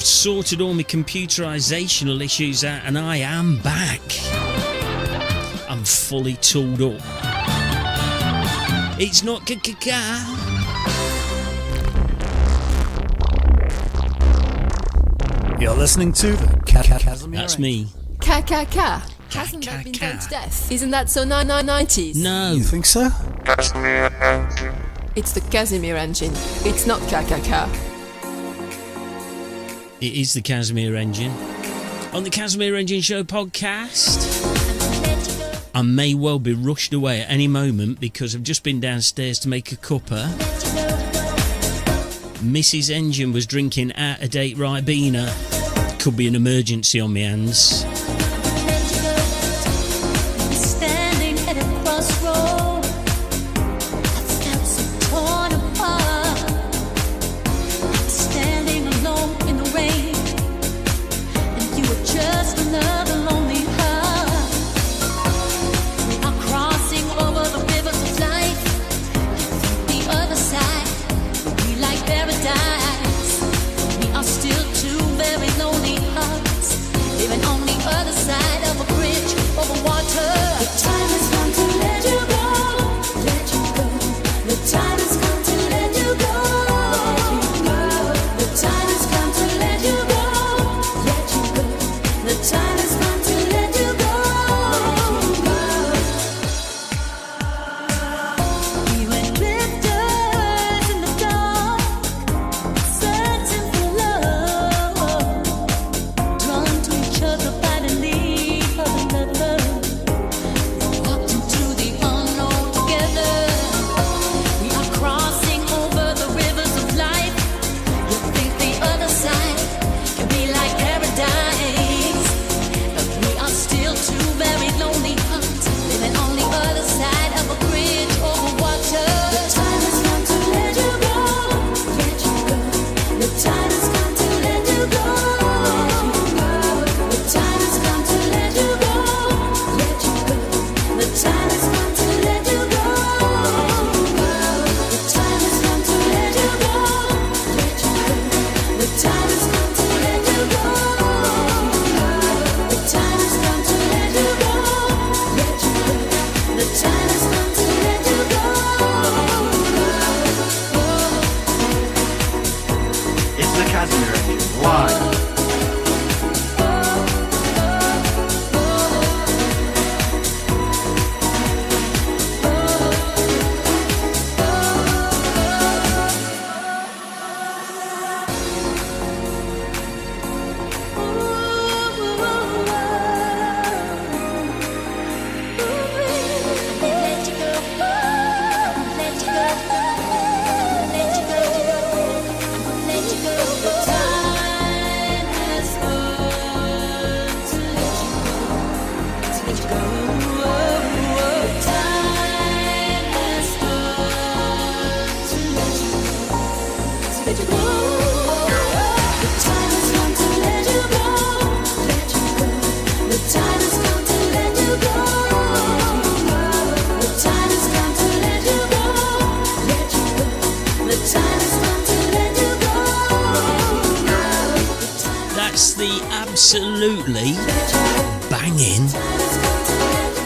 sorted all my computerisational issues out and I am back. I'm fully tooled up. It's not You're listening to the Casimir. That's me. Hasn't that been done to death? Isn't that so 90s? No. You think so? Casimir Engine. It's the Casimir Engine. It's not KKK. It is the Casimir Engine. On the Casimir Engine Show Podcast. I may well be rushed away at any moment because I've just been downstairs to make a cuppa. Mrs. Engine was drinking out-of-date Ribena. Could be an emergency on my hands. Absolutely banging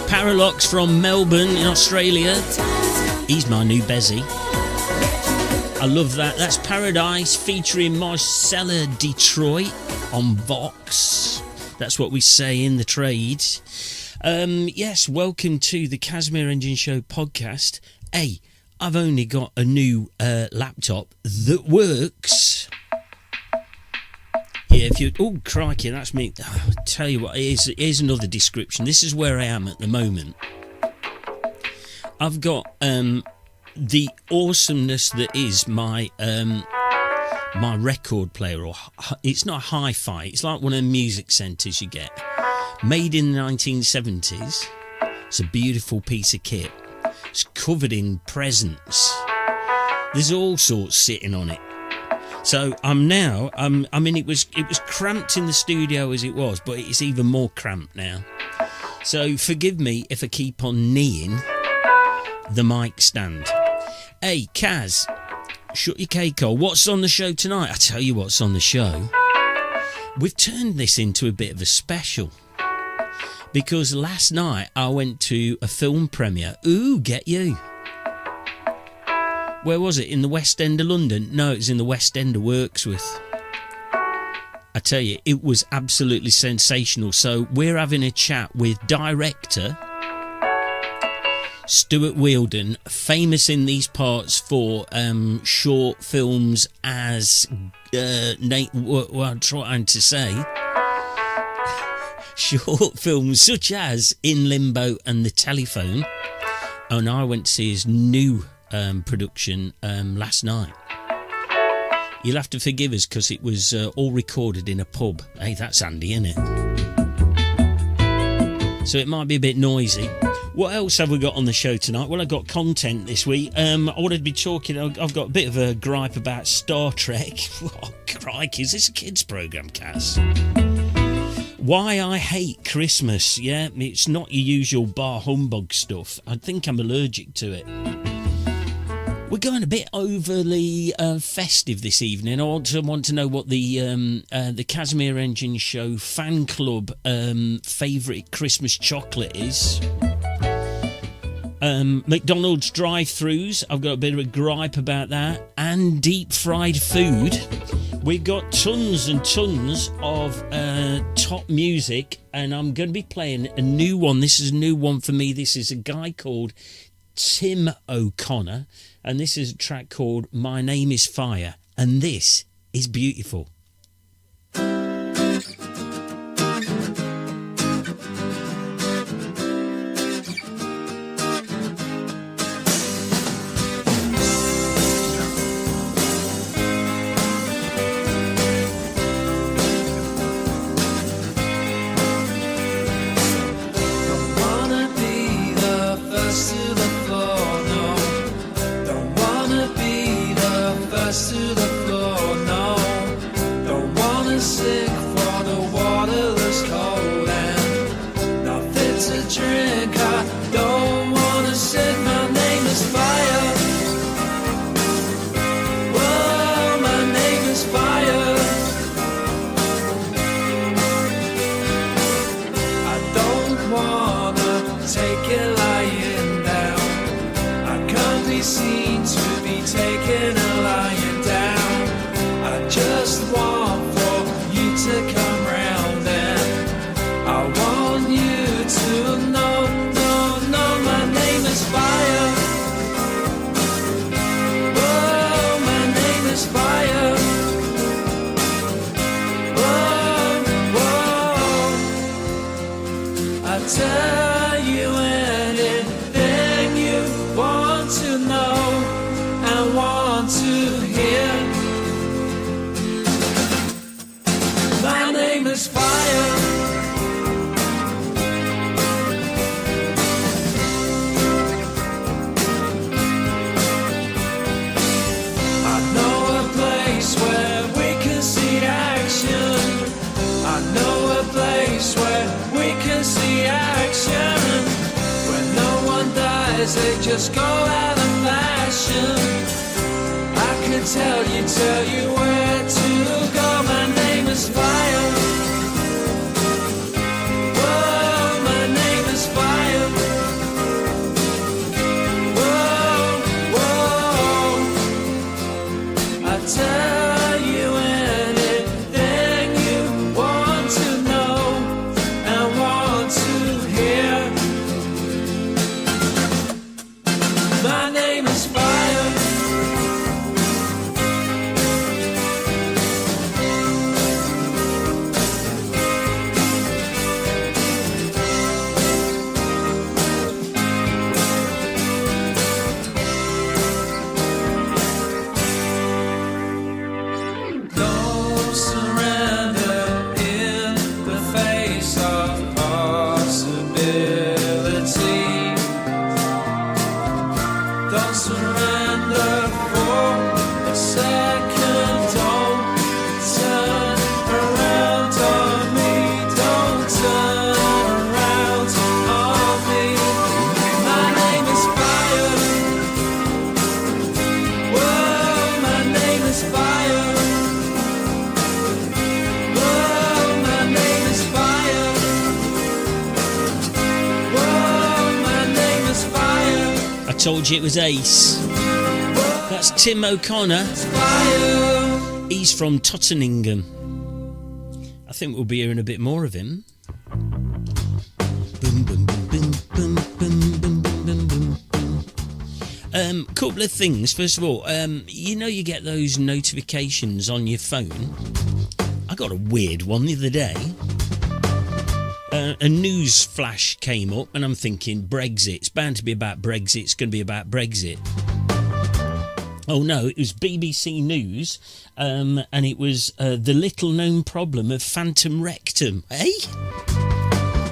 Paralox from Melbourne in Australia. He's my new Bezzy. I love that. That's Paradise featuring Marcella Detroit on Vox. That's what we say in the trade. Yes, welcome to the Casimir Engine Show Podcast. Hey, I've only got a new laptop that works. Yeah, if you... Oh, crikey, that's me. I'll tell you what, here's another description. This is where I am at the moment. I've got the awesomeness that is my my record player. Or it's not a hi-fi. It's like one of the music centres you get. Made in the 1970s. It's a beautiful piece of kit. It's covered in presents. There's all sorts sitting on it. So I mean, it was cramped in the studio as it was, but it's even more cramped now. So forgive me if I keep on kneeing the mic stand. Hey, Kaz, shut your cake hole. What's on the show tonight? I tell you what's on the show. We've turned this into a bit of a special because last night I went to a film premiere. Ooh, get you. Where was it? In the West End of London? No, it was in the West End of Wirksworth. I tell you, it was absolutely sensational. So we're having a chat with director Stuart Wheeldon, famous in these parts for short films as what I'm trying to say, short films such as In Limbo and The Telephone. And I went to see his new production last night. You'll have to forgive us because it was all recorded in a pub. Hey, that's handy, isn't it? So it might be a bit noisy. What else have we got on the show tonight? Well, I've got content this week. I wanted to be talking... I've got a bit of a gripe about Star Trek. Oh, crikey, is this a kids' programme, Cass? Why I hate Christmas, yeah? It's not your usual bar humbug stuff. I think I'm allergic to it. We're going a bit overly festive this evening. I also want to know what the Casimir Engine Show fan club favourite Christmas chocolate is. McDonald's drive-thrus, I've got a bit of a gripe about that. And deep fried food. We've got tons and tons of top music, and I'm going to be playing a new one. This is a new one for me. This is a guy called Tim O'Connor, and this is a track called My Name is Fire, and this is beautiful. They just go out of fashion. I could tell you where to go. My name is Fire. Whoa, my name is Fire. Whoa, whoa. I tell you anything you want to know and want to hear. My name is Fire. Don't surrender in the face of possibility. Don't surrender for a second. Don't turn around on me. Don't turn around on me. My name is Fire. Whoa, my name is Fire. Whoa. Told you it was Ace. That's Tim O'Connor. He's from Tottenham. I think we'll be hearing a bit more of him. Boom, boom, boom, boom, boom, boom, boom, boom, boom, boom. Couple of things. First of all, you know you get those notifications on your phone. I got a weird one the other day. A news flash came up and I'm thinking Brexit. It's bound to be about Brexit. It's going to be about Brexit. Oh no, it was BBC News, and it was the little known problem of phantom rectum. Eh?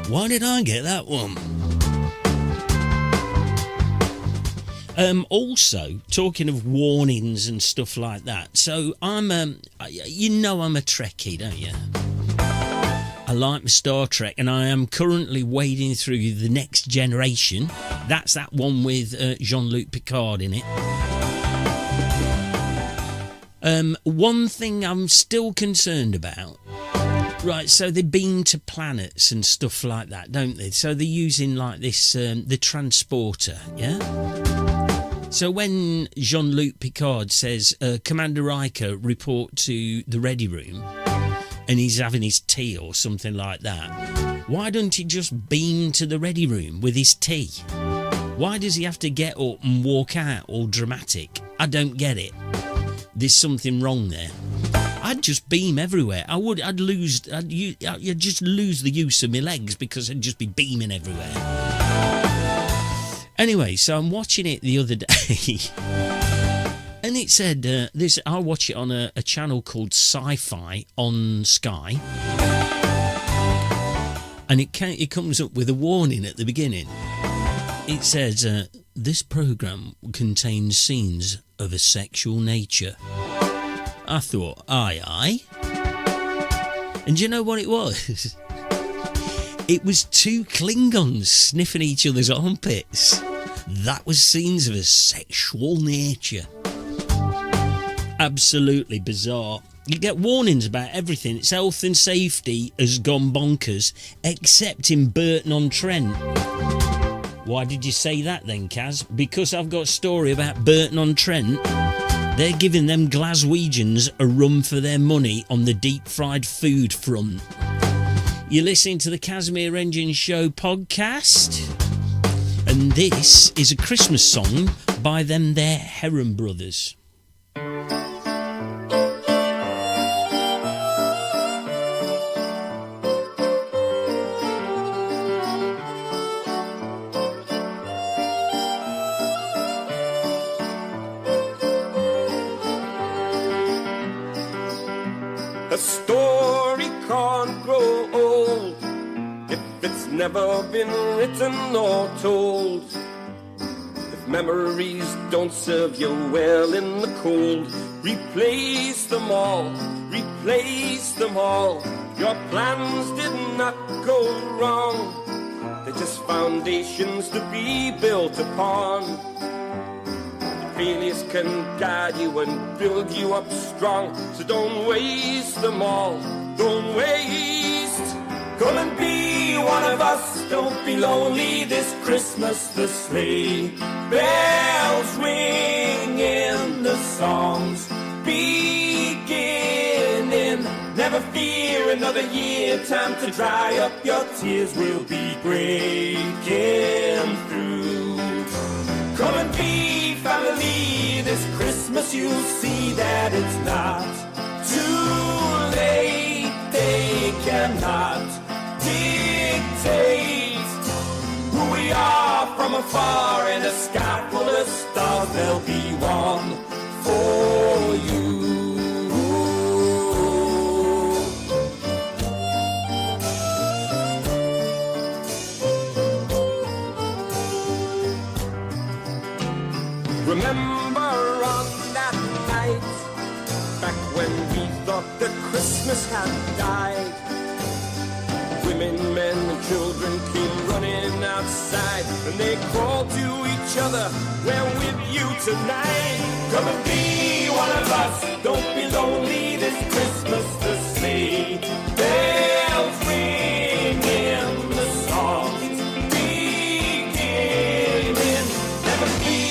Why did I get that one? Also, talking of warnings and stuff like that, so I'm a Trekkie, don't you? I like my Star Trek, and I am currently wading through The Next Generation. That's that one with Jean-Luc Picard in it. One thing I'm still concerned about. Right, so they beam to planets and stuff like that, don't they? So they're using like this, the transporter, yeah? So when Jean-Luc Picard says, Commander Riker, report to the ready room, and he's having his tea or something like that, why don't he just beam to the ready room with his tea? Why does he have to get up and walk out all dramatic? I don't get it. There's something wrong there. I'd just beam everywhere. I'd just lose the use of my legs because I'd just be beaming everywhere. Anyway, so I'm watching it the other day, and it said this. I watch it on a channel called Sci-Fi on Sky, and it comes up with a warning at the beginning. It says this program contains scenes of a sexual nature. I thought, aye. And do you know what it was? It was two Klingons sniffing each other's armpits. That was scenes of a sexual nature. Absolutely bizarre. You get warnings about everything. Its health and safety has gone bonkers, except in Burton-on-Trent. Why did you say that then, Kaz? Because I've got a story about Burton-on-Trent. They're giving them Glaswegians a run for their money on the deep-fried food front. You're listening to the Casimir Engine Show Podcast, and this is a Christmas song by them there Herron Brothers. A story can't grow old if it's never been written or told. If memories don't serve you well in the cold, replace them all, replace them all. Your plans did not go wrong, they're just foundations to be built upon. Failures can guide you and build you up strong, so don't waste them all, don't waste. Come and be one of us, don't be lonely this Christmas. The sleigh bells ringing, the songs beginning. Never fear, another year, time to dry up your tears. We'll be breaking through. Come and be family this Christmas. You'll see that it's not too late. They cannot dictate who we are from afar. In a sky full of stars, there'll be one for you. Remember on that night, back when we thought that Christmas had died, women, men, and children came running outside, and they called to each other, we're with you tonight. Come and be one of us, don't be lonely this Christmas. The sleigh bells ringing, the songs beginning. Never be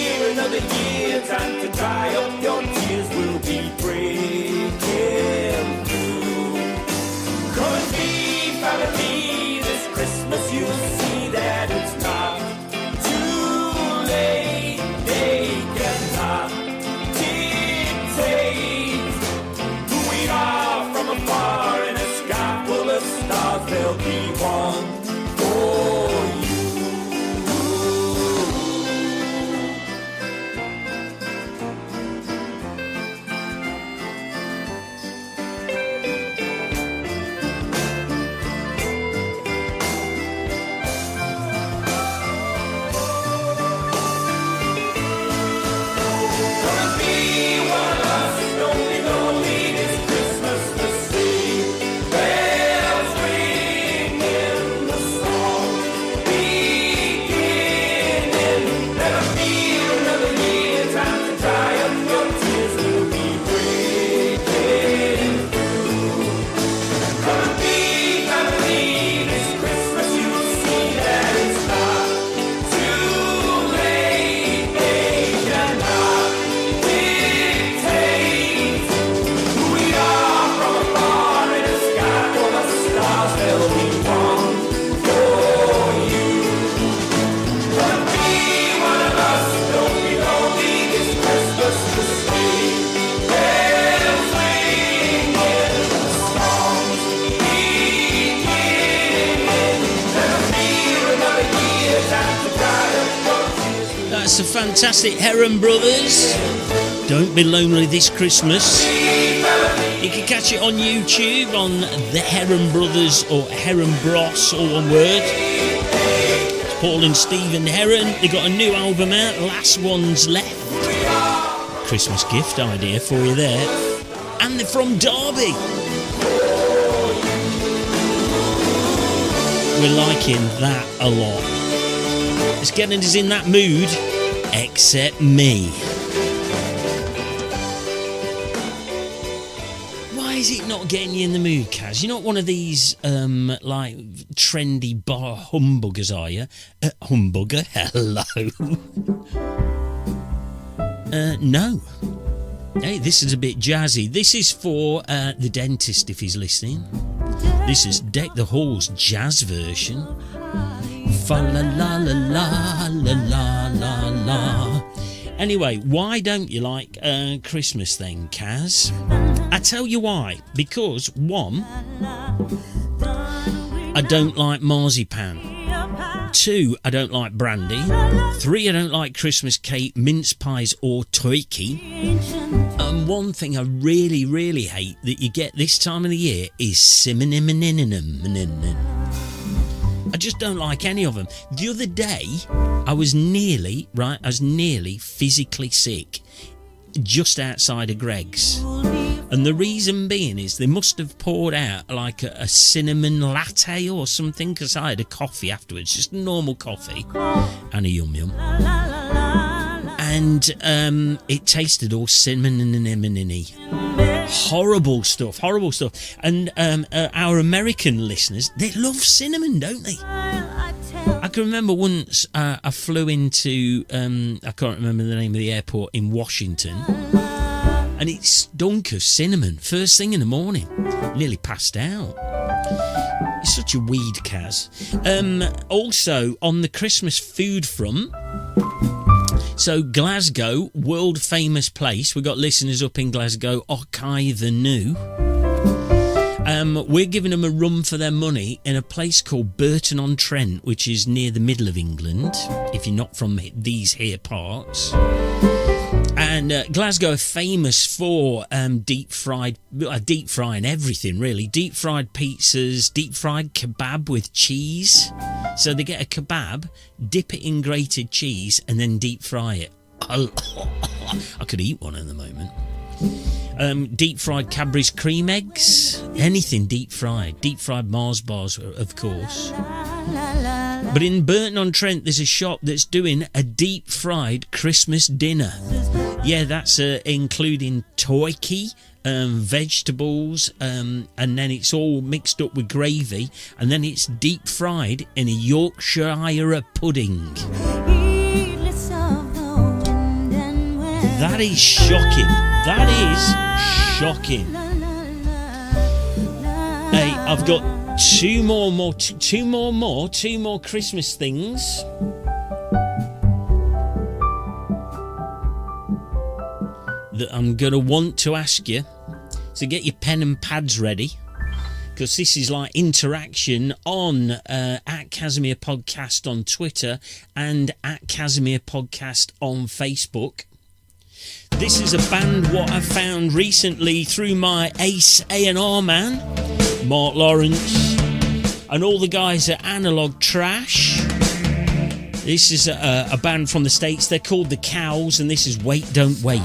That's the fantastic Herron Brothers. Don't be lonely this Christmas. You can catch it on YouTube on the Herron Brothers or Herron Bros, all one word. It's Paul and Stephen Herron. They got a new album out, Last One's Left. Christmas gift idea for you there. And they're from Derby. We're liking that a lot. It's getting us in that mood, except me. Why is it not getting you in the mood, Kaz? You're not one of these, like, trendy bar humbuggers, are you? Humbugger? Hello. No. Hey, this is a bit jazzy. This is for the dentist, if he's listening. This is Deck the Halls jazz version. Fa la la la la la la la la. Anyway, why don't you like Christmas then, Kaz? I tell you why. Because, one, I don't like marzipan. 2, I don't like brandy. 3, I don't like Christmas cake, mince pies or turkey. And one thing I really, really hate that you get this time of the year is cinnamon. I just don't like any of them. The other day, I was nearly physically sick just outside of Greg's. And the reason being is they must have poured out like a cinnamon latte or something, because I had a coffee afterwards, just a normal coffee and a yum. And it tasted all cinnamon-y. Horrible stuff. And our American listeners, they love cinnamon, don't they? I can remember once I flew into, I can't remember the name of the airport in Washington, and it stunk of cinnamon first thing in the morning. Nearly passed out. It's such a weed, Kaz. Also, on the Christmas food front, so Glasgow, world famous place. We've got listeners up in Glasgow, Ockeye the New. We're giving them a run for their money in a place called Burton-on-Trent, which is near the middle of England, if you're not from these here parts. And Glasgow are famous for deep frying everything, really. Deep fried pizzas, deep fried kebab with cheese. So they get a kebab, dip it in grated cheese, and then deep fry it. I could eat one at the moment. Deep fried Cadbury's cream eggs, anything deep fried Mars bars, of course. But in Burton-on-Trent, there's a shop that's doing a deep fried Christmas dinner. Yeah, that's including turkey, vegetables, and then it's all mixed up with gravy, and then it's deep fried in a Yorkshire pudding. That is shocking. That is shocking. Hey, I've got two more Christmas things. That I'm going to want to ask you. So get your pen and pads ready, because this is like interaction on at Casimir Podcast on Twitter and at Casimir Podcast on Facebook. This is a band what I found recently through my ace A&R man, Mark Lawrence, and all the guys at Analog Trash. This is a band from the States. They're called the Cowels, and this is Wait Don't Wait.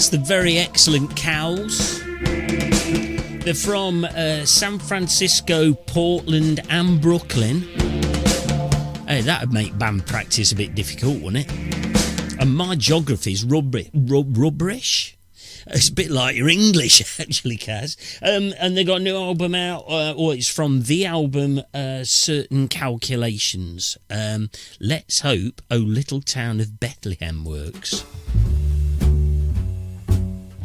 That's the very excellent Cowels. They're from San Francisco, Portland and Brooklyn. Hey, that would make band practice a bit difficult, wouldn't it? And my geography's rubbish. It's a bit like your English, actually, Kaz. And they got a new album out, or it's from the album Certain Calculations. Let's hope O Little Town of Bethlehem works.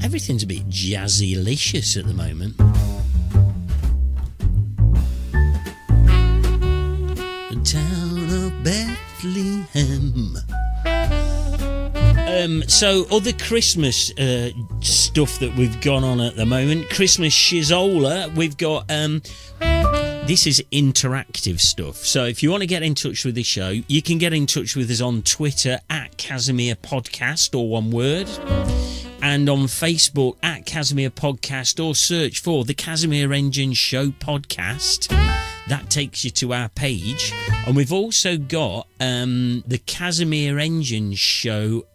Everything's a bit jazzy-licious at the moment. The town of Bethlehem. So other Christmas stuff that we've got on at the moment. Christmas shizola. We've got this is interactive stuff. So if you want to get in touch with the show, you can get in touch with us on Twitter at Casimir Podcast, or one word, and on Facebook at Casimir Podcast, or search for the Casimir Engine Show Podcast. That takes you to our page. And we've also got the Casimir Engine Show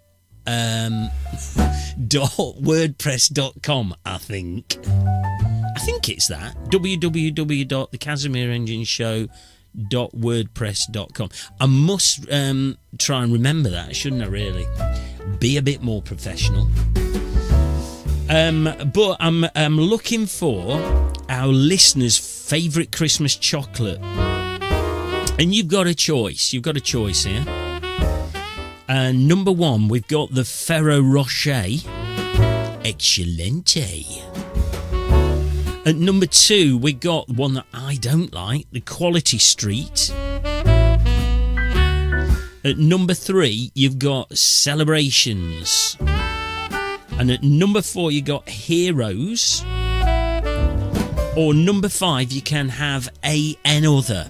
.wordpress.com, I think it's that, www.thecasimirengineshow.wordpress.com. I must try and remember that, shouldn't I, really? Be a bit more professional. But I'm looking for our listeners' favourite Christmas chocolate, and you've got a choice here. Number one, we've got the Ferrero Rocher Excelente. At number two, we got one that I don't like, the Quality Street. At number three, you've got Celebrations. And at number four, you got Heroes. Or number five, you can have another.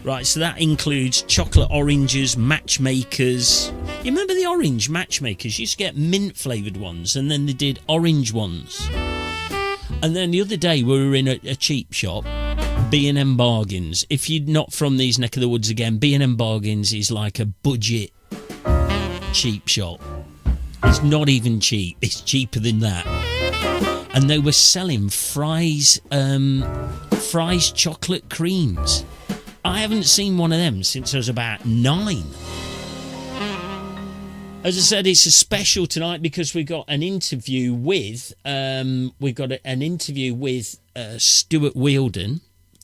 Right, so that includes chocolate oranges, matchmakers. You remember the orange matchmakers? You used to get mint flavoured ones, and then they did orange ones. And then the other day we were in a cheap shop, B&M Bargains. If you're not from these neck of the woods again, B&M Bargains is like a budget cheap shop. It's not even cheap, it's cheaper than that. And they were selling Fry's chocolate creams. I haven't seen one of them since I was about 9. As I said, it's a special tonight because we got an interview with Stuart Wheeldon,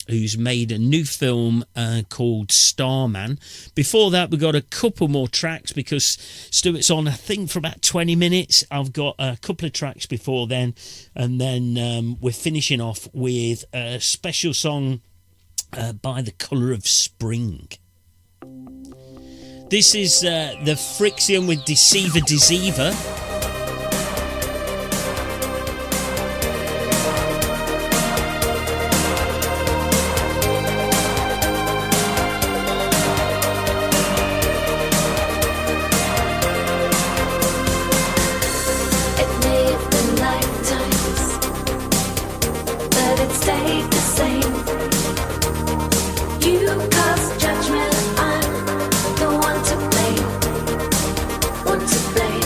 who's made a new film called Starman. Before that, we got a couple more tracks because Stuart's on, I think, for about 20 minutes. I've got a couple of tracks before then, and then we're finishing off with a special song by The Colour of Spring. This is the Frixion with Deceiver. One to blame.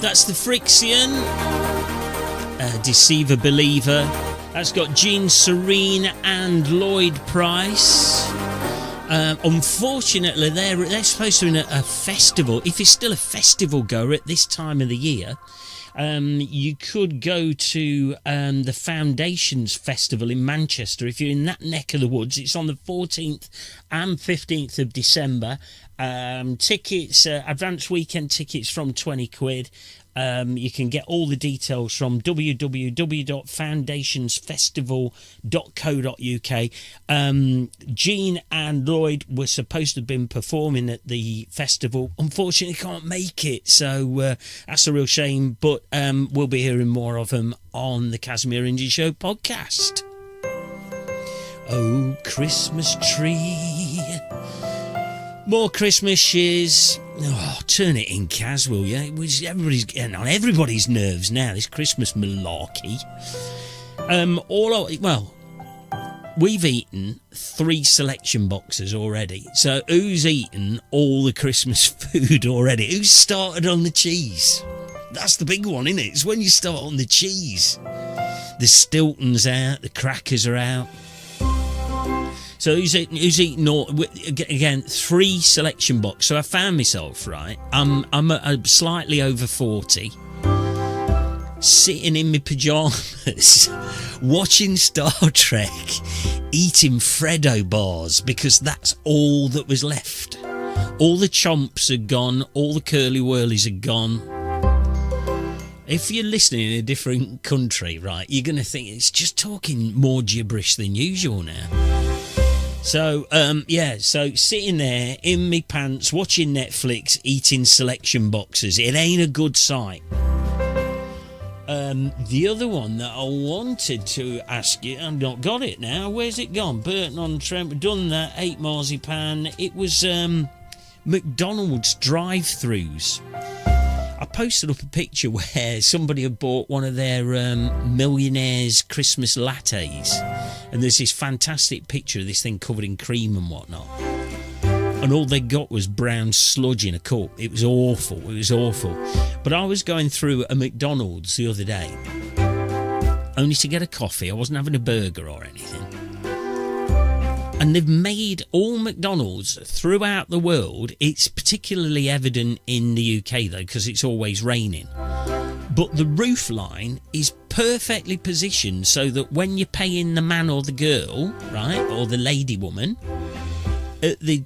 That's the Frixion, Deceiver Believer. That's got Jean Serene and Lloyd Price. Unfortunately, they're supposed to be in a festival. If you're still a festival goer at this time of the year, you could go to the Foundations Festival in Manchester. If you're in that neck of the woods, it's on the 14th and 15th of December. Tickets, advanced weekend tickets from £20. You can get all the details from www.foundationsfestival.co.uk. Gene and Lloyd were supposed to have been performing at the festival. Unfortunately, can't make it, so that's a real shame. But we'll be hearing more of them on the Casimir Engine Show podcast. Oh, Christmas tree. More Christmas shiz. Oh, turn it in, Cas, will you? Everybody's getting on everybody's nerves now, this Christmas malarkey. We've eaten 3 selection boxes already. So who's eaten all the Christmas food already? Who's started on the cheese? That's the big one, isn't it? It's when you start on the cheese. The Stilton's out, the crackers are out. So who's eating all, again, 3 selection boxes. So I found myself, right, I'm slightly over 40, sitting in my pyjamas, watching Star Trek, eating Freddo bars, because that's all that was left. All the chomps are gone, all the curly whirlies are gone. If you're listening in a different country, right, you're going to think it's just talking more gibberish than usual now. So, so sitting there in me pants, watching Netflix, eating selection boxes. It ain't a good sight. The other one that I wanted to ask you, I've not got it now. Where's it gone? Burton-on-Trent, we've done that. 8 marzipan. It was McDonald's drive-thrus. I posted up a picture where somebody had bought one of their millionaires' Christmas lattes, and there's this fantastic picture of this thing covered in cream and whatnot, and all they got was brown sludge in a cup. It was awful. But I was going through a McDonald's the other day, only to get a coffee. I wasn't having a burger or anything. And they've made all McDonald's throughout the world. It's particularly evident in the UK, though, because it's always raining. But the roof line is perfectly positioned so that when you're paying the man or the girl, right, or the lady woman, at the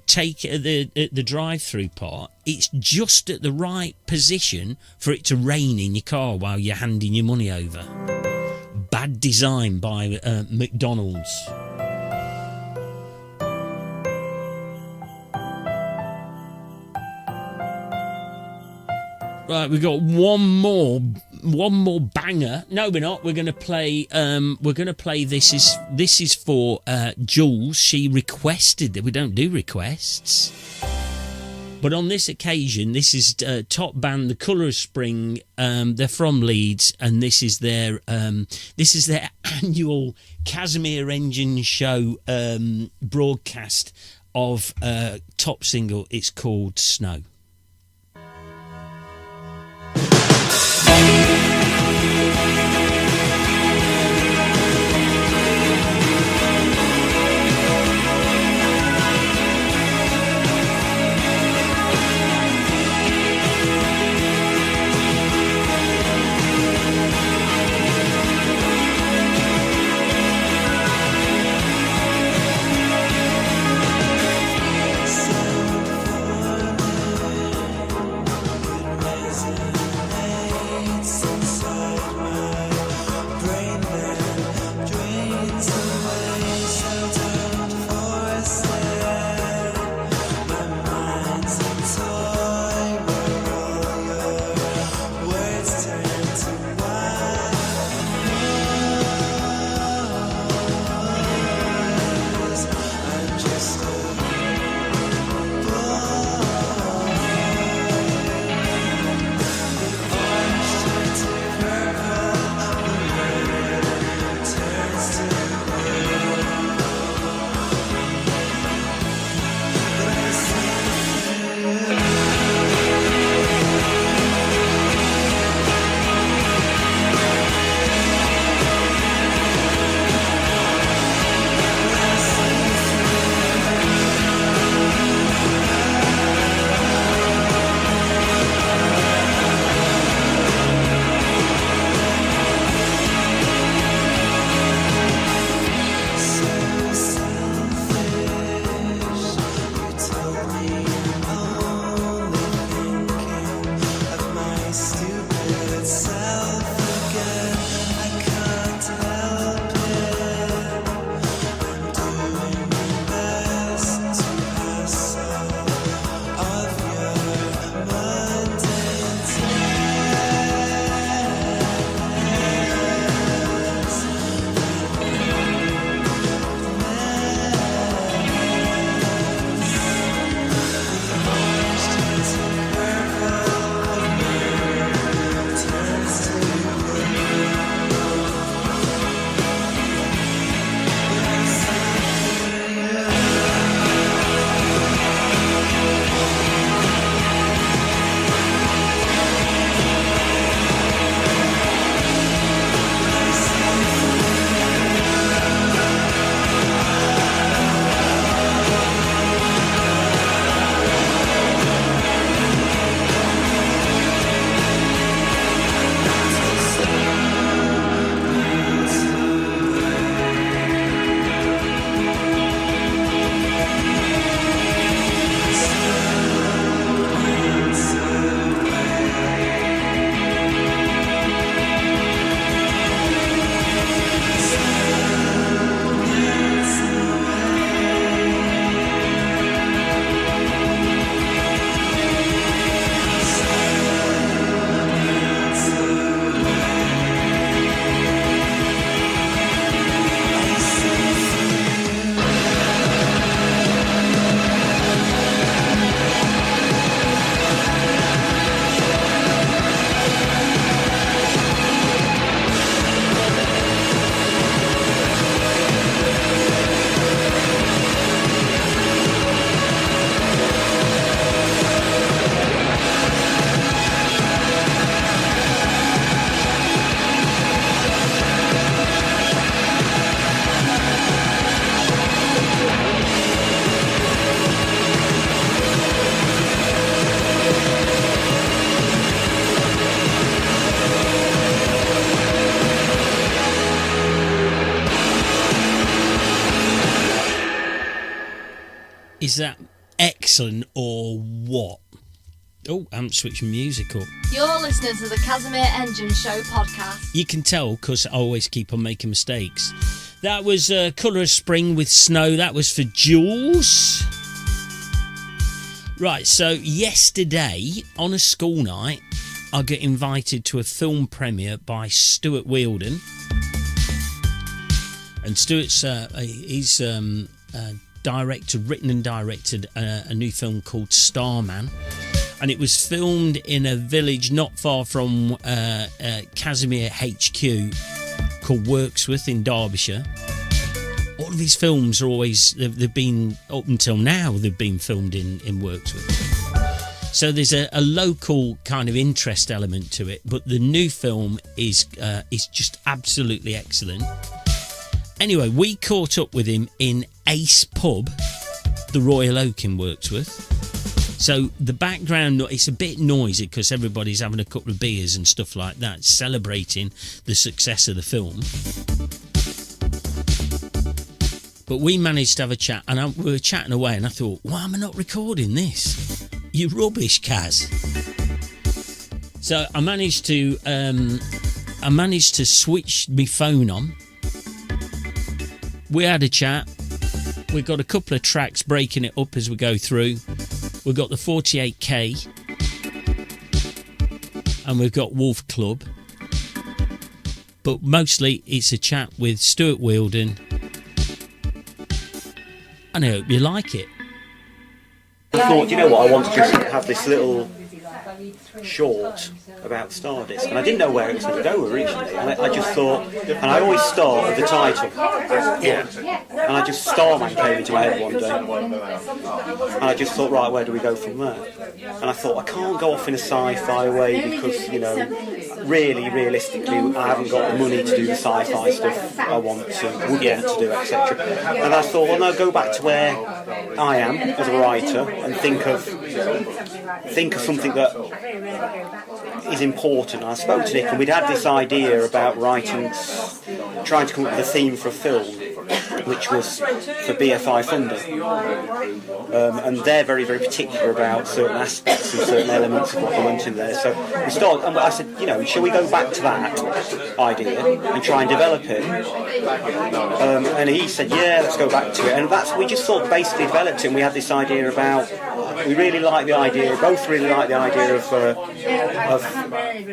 drive-through part, it's just at the right position for it to rain in your car while you're handing your money over. Bad design by McDonald's. Right, we've got one more banger. No, we're not. We're going to play. This is for Jules. She requested that we don't do requests, but on this occasion, this is top band, The Colour of Spring. They're from Leeds, and this is their annual Casimir Engine Show broadcast of top single. It's called Snow. Is that excellent or what? Oh, I'm switching music up. You're listening to the Casimir Engine Show Podcast. You can tell because I always keep on making mistakes. That was Colour of Spring with Snow. That was for Jules. Right, so yesterday on a school night, I got invited to a film premiere by Stuart Wheeldon. And Stuart's he's written and directed a new film called Starman. And it was filmed in a village not far from Casimir HQ called Wirksworth in Derbyshire. All of these films are always, they've been, up until now, they've been filmed in Wirksworth. So there's a local kind of interest element to it, but the new film is just absolutely excellent. Anyway, we caught up with him in Ace Pub, the Royal Oak in Wirksworth. So the background, it's a bit noisy because everybody's having a couple of beers and stuff like that, celebrating the success of the film. But we managed to have a chat, and we were chatting away, and I thought, why am I not recording this? You rubbish, Kaz. So I managed to switch my phone on. We had a chat. We got a couple of tracks breaking it up as we go through. We've got the 48K, and we've got Wolf Club. But mostly it's a chat with Stuart Wheeldon. And I hope you like it. I thought, you know what, I want to just have this little short about Stardust, and I didn't know where it was going to go originally, and I just thought, and I always start with the title, and I just, Starman came into my head one day, and I just thought, right, where do we go from there? And I thought, I can't go off in a sci-fi way because, you know, really, realistically, I haven't got the money to do the sci-fi stuff I would want to do, etc. And I thought, well, no, go back to where I am as a writer and think of something that is important. And I spoke to Nick, and we'd had this idea about trying to come up with a theme for a film, which was for BFI funding. And they're very, very particular about certain aspects and certain elements of what they want in there. So we started, and I said, you know, shall we go back to that idea and try and develop it? And he said, yeah, let's go back to it. And we just sort of basically developed it, and we had this idea about, we really like the idea, both really like the idea of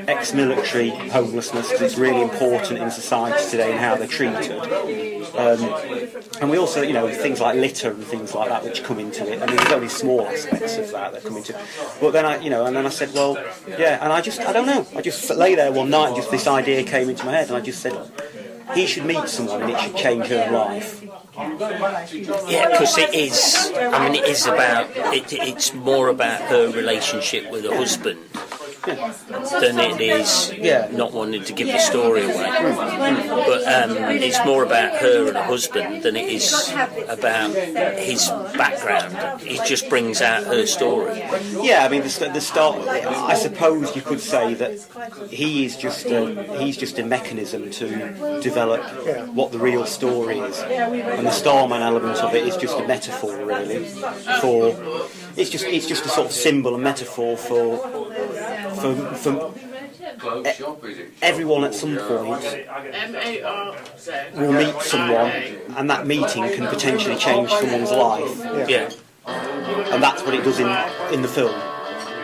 ex-military homelessness, because it's really important in society today and how they're treated. And we also, you know, things like litter and things like that which come into it. I mean, there's only small aspects of that come into it. But then I said, well, yeah, and I don't know. I just lay there one night and just this idea came into my head, and I just said, he should meet someone and it should change her life. Yeah, because it is. I mean, it is about. It's more about her relationship with her husband than it is not wanting to give the story away. But it's more about her and her husband than it is about his background. It just brings out her story. Yeah, I mean, the start. I suppose you could say that he's just a mechanism to develop what the real story is, and the Starman element of it is just a metaphor, really. It's just a sort of symbol and metaphor for everyone at some point will meet someone, and that meeting can potentially change someone's life. Yeah. And that's what it does in the film,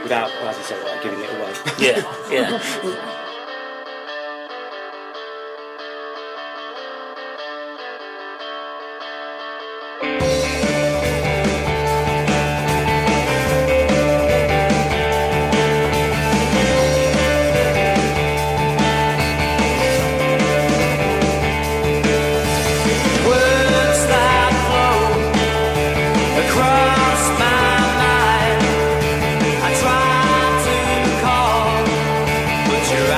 without, as I said, without giving it away. Yeah. Your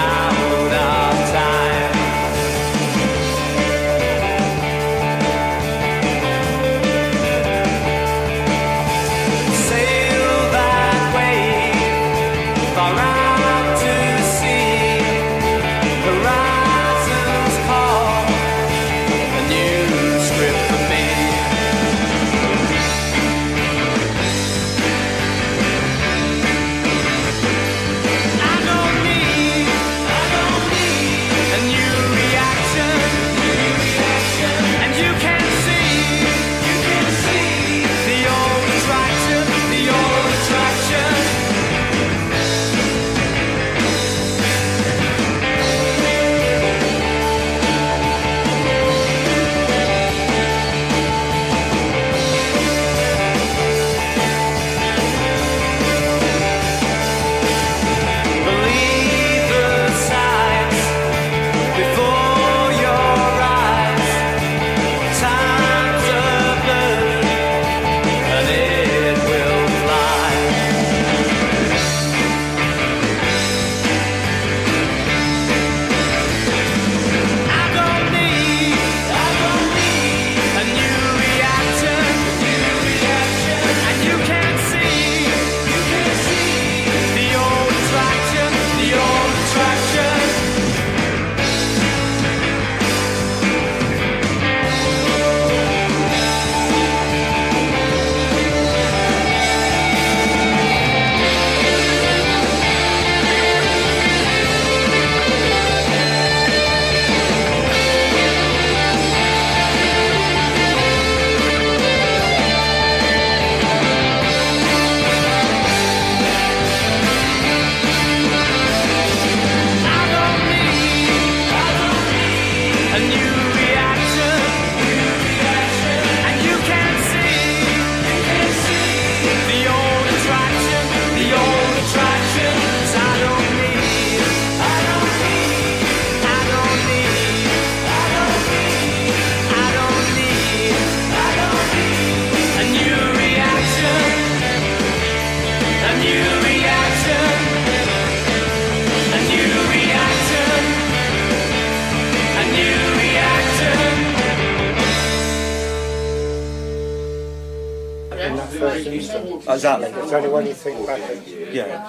Exactly. It's only when you think back and Yeah.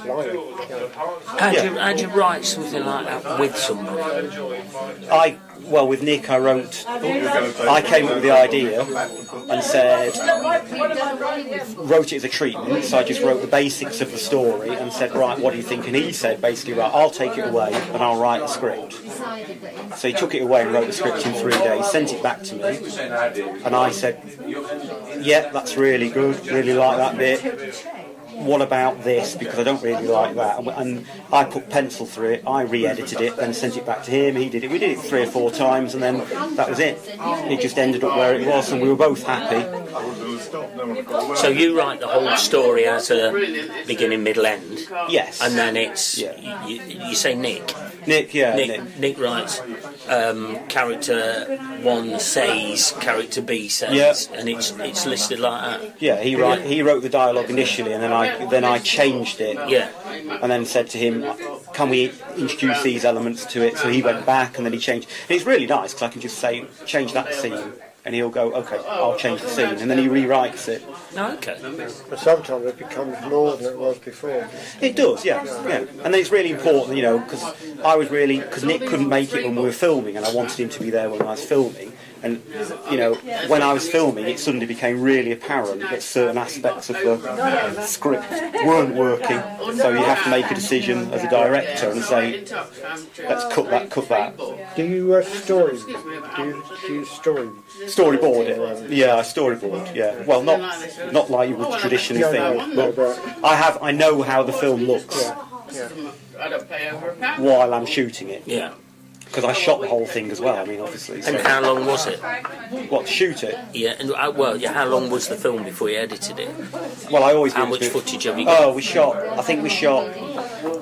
How'd you write something like that with somebody? With Nick, I came up with the idea and wrote it as a treatment, so I just wrote the basics of the story and said, right, what do you think? And he said, basically, right, I'll take it away and I'll write the script. So he took it away and wrote the script in 3 days, sent it back to me, and I said, yeah, that's really good, really like that bit. What about this? Because I don't really like that. And I put pencil through it, I re-edited it, then sent it back to him, he did it. We did it 3 or 4 times, and then that was it. It just ended up where it was, and we were both happy. So you write the whole story as a beginning, middle, end? Yes. And then it's, you say Nick? Nick, yeah. Nick writes, character 1 says, character B says, and it's listed like that? Yeah, he wrote the dialogue initially, and then I changed it. Yeah. And then said to him, can we introduce these elements to it? So he went back and then he changed. And it's really nice because I can just say, change that scene. And he'll go, okay, I'll change the scene. And then he rewrites it. Okay. But sometimes it becomes more than it was before. It does, yeah. And then it's really important, because Nick couldn't make it when we were filming, and I wanted him to be there when I was filming. And, when I was filming, it suddenly became really apparent that certain aspects of the script weren't working. So you have to make a decision as a director and say, let's cut that. Do you storyboard it? Yeah, I storyboard. Yeah. Well, not like you would traditionally think, but I know how the film looks while I'm shooting it. Yeah. Because I shot the whole thing as well, obviously. And how long was it? What, to shoot it? Yeah, and how long was the film before you edited it? Well, I always... How much footage have you got? Oh,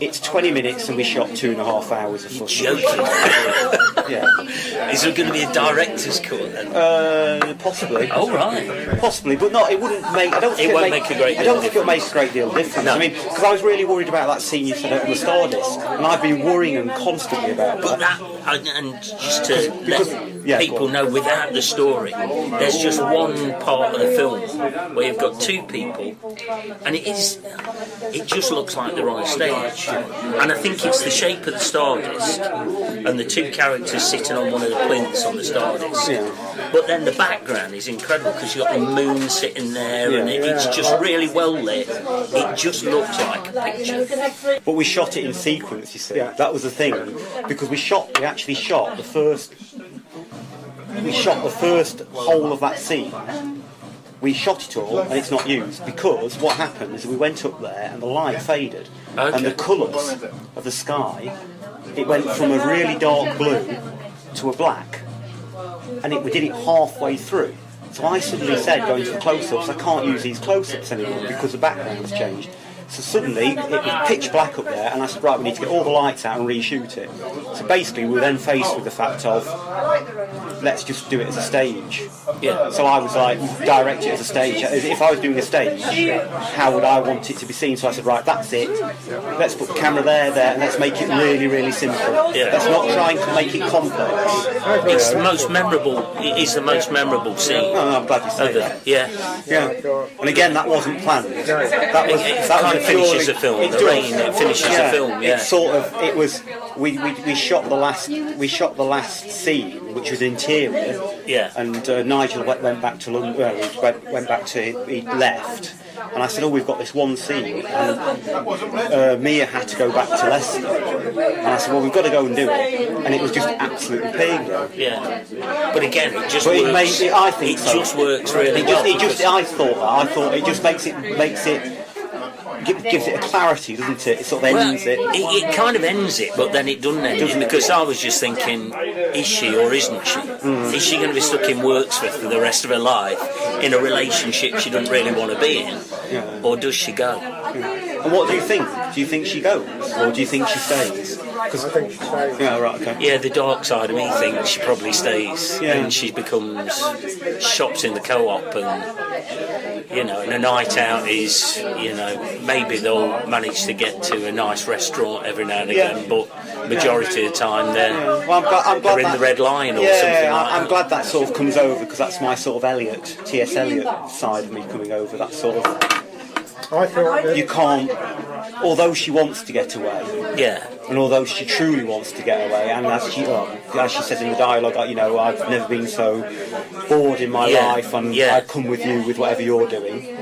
it's 20 minutes and we shot 2.5 hours of footage. You're joking? Yeah. Is there going to be a director's cut then? Possibly. Oh, right. Possibly, but it wouldn't make... I don't think it'll make a great deal of difference. No. Because I was really worried about that scene you said out on the Stardust, and I've been worrying constantly about that. And just to let people know, without the story, there's just one part of the film where you've got 2 people, and it just looks like they're on a stage. And I think it's the shape of the Stardust and the 2 characters sitting on one of the plinths on the Stardust. Yeah. But then the background is incredible because you've got the moon sitting there, and it's just really well lit. It just looks like a picture. But we shot it in sequence, you see. Yeah. That was the thing, because we actually shot the first whole of that scene. We shot it all and it's not used because what happened is we went up there and the light faded and the colours of the sky, it went from a really dark blue to a black, and we did it halfway through. So I suddenly said, going to the close-ups, I can't use these close-ups anymore because the background has changed. So suddenly, it was pitch black up there, and I said, right, we need to get all the lights out and reshoot it. So basically, we were then faced with the fact of, let's just do it as a stage. Yeah. So I was like, direct it as a stage. If I was doing a stage, how would I want it to be seen? So I said, right, that's it. Let's put the camera there, and let's make it really, really simple. Yeah. Let's not try and make it complex. It's the most memorable. It is the most memorable scene. No, I'm glad you said that. Yeah. And again, that wasn't planned. It finishes the film. It finishes the film. Yeah. It's sort of. It was. We shot the last. We shot the last scene, which was interior. Yeah. And Nigel went back to London. Went back to. He left. And I said, we've got this one scene. And Mia had to go back to Leicester. And I said, we've got to go and do it. And it was just absolutely painful. Yeah. But again, it just works. I think it just works really well. I thought it just makes it. Gives it a clarity, doesn't it? It sort of ends it. It kind of ends it, but then it doesn't end it, because I was just thinking, is she or isn't she? Is she going to be stuck in Worksworth for the rest of her life in a relationship she doesn't really want to be in, or does she go? And what do you think? Do you think she goes, or do you think she stays? I think she stays. Yeah, right, okay. Yeah, the dark side of me thinks she probably stays, and she becomes shops in the co-op, and you know, and a night out is, you know, maybe they'll manage to get to a nice restaurant every now and again, but majority of the time they're in the Red Lion or something like that. I'm glad that sort of comes over, because that's my sort of T.S. Eliot side of me coming over, that sort of... I thought you can't, although she wants to get away, and although she truly wants to get away, and as she says in the dialogue, you know, I've never been so bored in my life, and I'd come with you with whatever you're doing.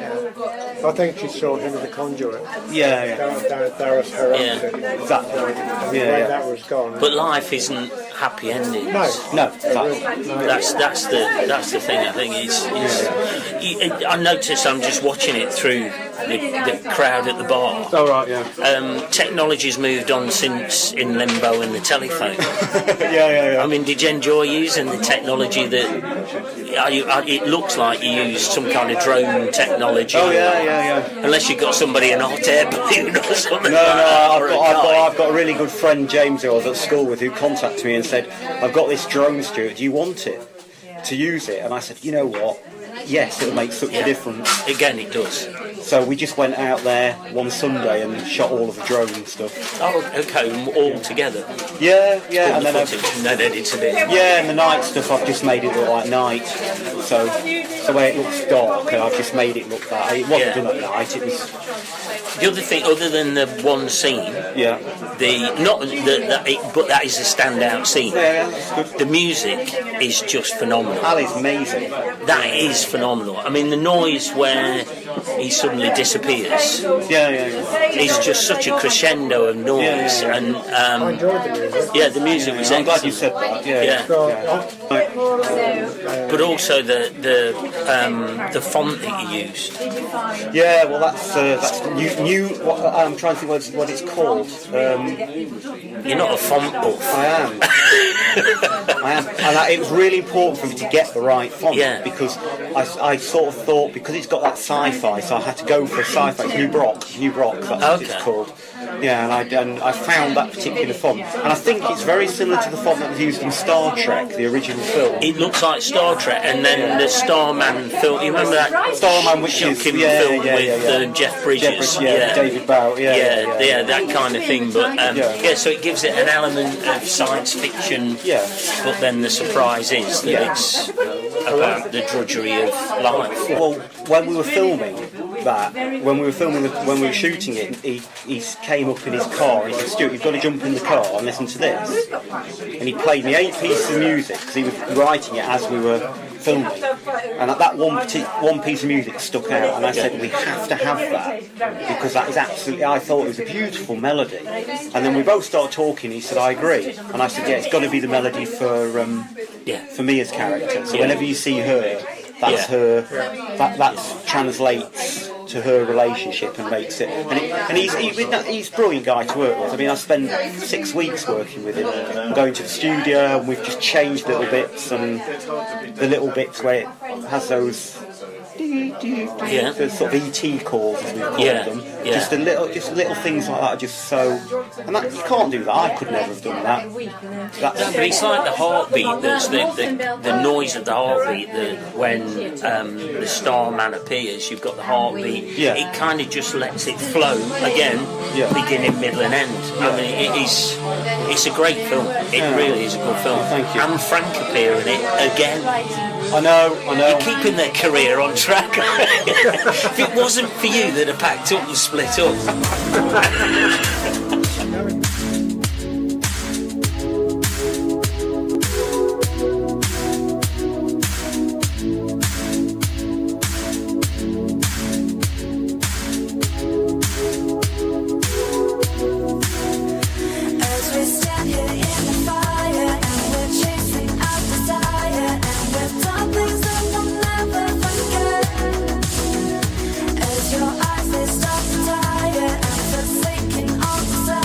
I think she saw him as a conduit. That was her exactly. That was gone. But life isn't happy endings. No, exactly. That's the thing. I think I notice I'm just watching it through the crowd at the bar. Oh right, yeah. Technology's moved on since In Limbo and the telephone. yeah. I mean, did you enjoy using the technology that? It looks like you used some kind of drone technology. Oh yeah. Unless you've got somebody in a hot air balloon or something. I've got a really good friend, James, who I was at school with, who contacted me and said, I've got this drone, Stuart, do you want it to use it? And I said, you know what, yes, it'll make such a difference. Again, it does. So we just went out there one Sunday and shot all of the drone stuff. Oh, okay, all together? Yeah, and then edited a bit. Yeah, and the night stuff, I've just made it look like night. So the way it looks dark, and I've just made it look that. It wasn't done at night, it was... The other thing, other than the one scene, but that is a standout scene. Yeah, that's good. The music is just phenomenal. Ali's amazing. That is phenomenal. I mean, the noise where he suddenly disappears. It's just such a crescendo of noise, and I enjoyed the music. Yeah, the music was excellent. I'm glad you said that. But also the font that you used. Yeah, well, that's new. I'm trying to think what it's called. You're not a font buff. I am, and it was really important for me to get the right font, because I sort of thought, because it's got that sci-fi, so I had to go for a sci-fi. It's New Brock, that's what it's called. Yeah, and I found that particular font, and I think it's very similar to the font that was used in Star Trek, the original film. It looks like Star Trek, and then the Starman film. You remember that Starman, which is film with Jeff Bridges, David Bow, that kind of thing. But so it gives it an element of science fiction. But then the surprise is that it's about the drudgery of life. Well, when we were filming when we were shooting it, he came up in his car and he said, Stuart, you've got to jump in the car and listen to this. And he played me 8 pieces of music, because he was writing it as we were filming. And that one piece of music stuck out, and I said, we have to have that, because that is absolutely, I thought it was a beautiful melody. And then we both started talking, he said, I agree. And I said, it's got to be the melody for Mia's character. So whenever you see her, that's her, that translates to her relationship and makes it. And he's a brilliant guy to work with. I mean, I spent 6 weeks working with him, going to the studio, and we've just changed little bits, and the little bits where it has those the sort of ET calls, as we call them. Just little things like that are just so, and that, you can't do that. I could never have done that. But it's like the heartbeat. That's the noise of the heartbeat. When the Starman appears, you've got the heartbeat. It kind of just lets it flow again, beginning, middle, and end. I mean, it's a great film. It really is a good film. Thank you. And Frank appear in it again. I know. You're keeping their career on track. If it wasn't for you, they'd have packed up and split up. Your eyes, they start to tire and forsaking all desire.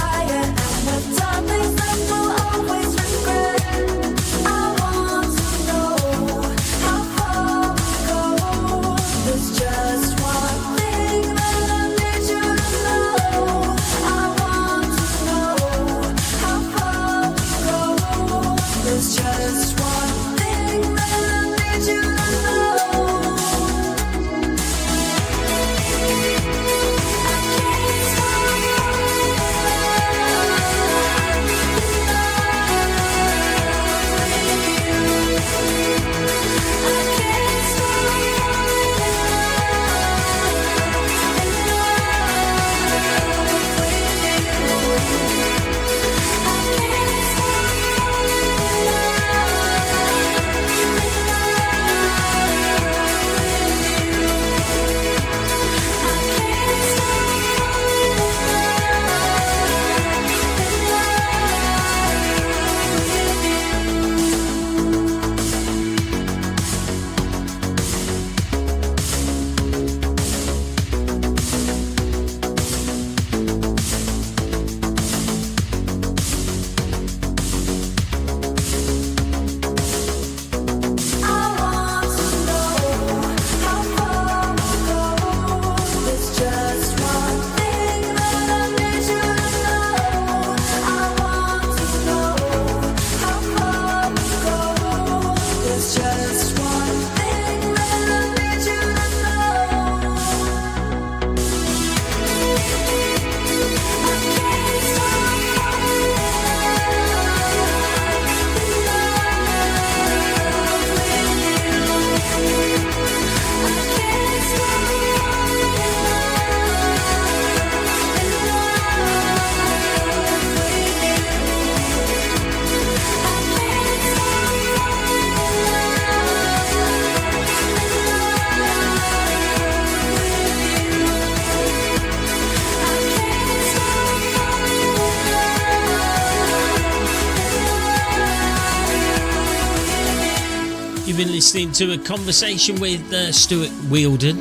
been listening to a conversation with Stuart Wheeldon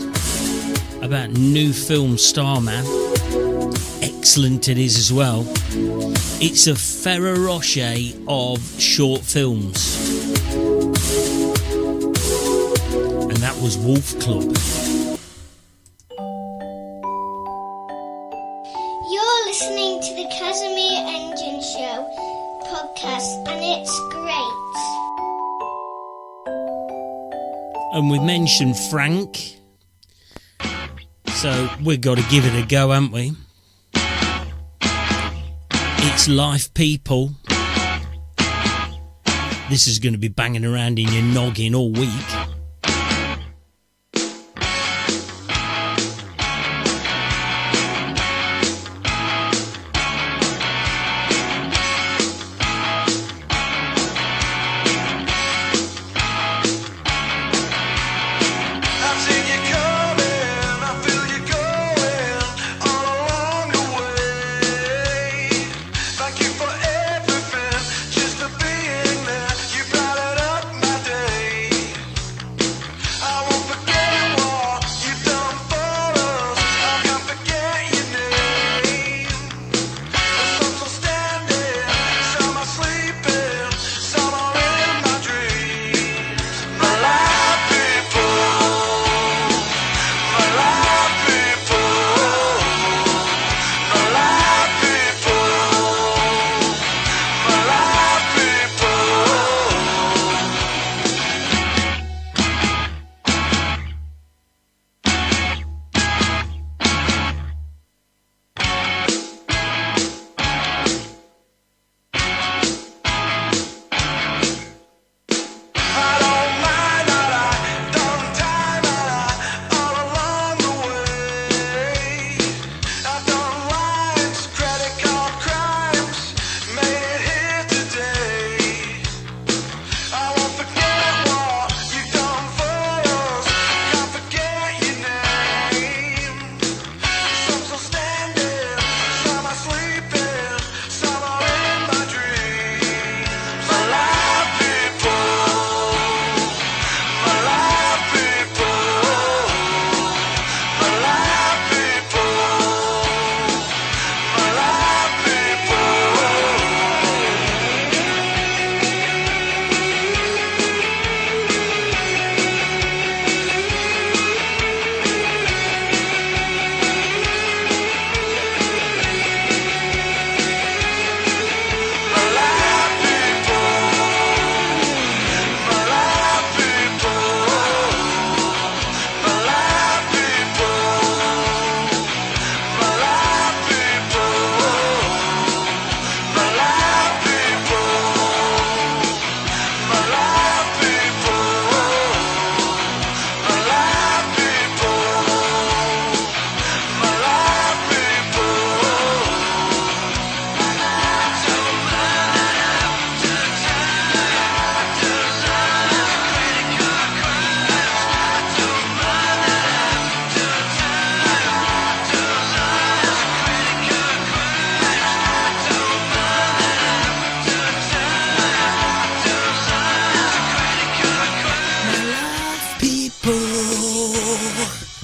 about new film Starman. Excellent it is as well. It's a Ferrero Rocher of short films. And that was Wolf Club. You're listening to the Casimir Engine Show Podcast, and it's great. And we mentioned Frank, so we've got to give it a go, haven't we? It's life, people. This is going to be banging around in your noggin all week.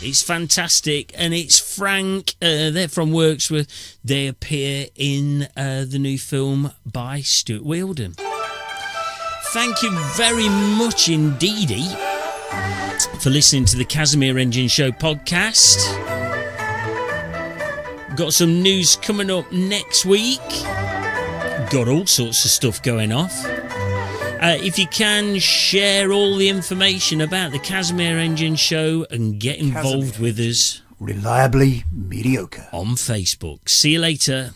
It's fantastic, and it's Frank. They're from Worksworth. They appear in the new film by Stuart Wheeldon. Thank you very much indeedy for listening to the Casimir Engine Show podcast. Got some news coming up next week. Got all sorts of stuff going off. If you can, share all the information about the Casimir Engine Show and get involved with us. Reliably mediocre. On Facebook. See you later.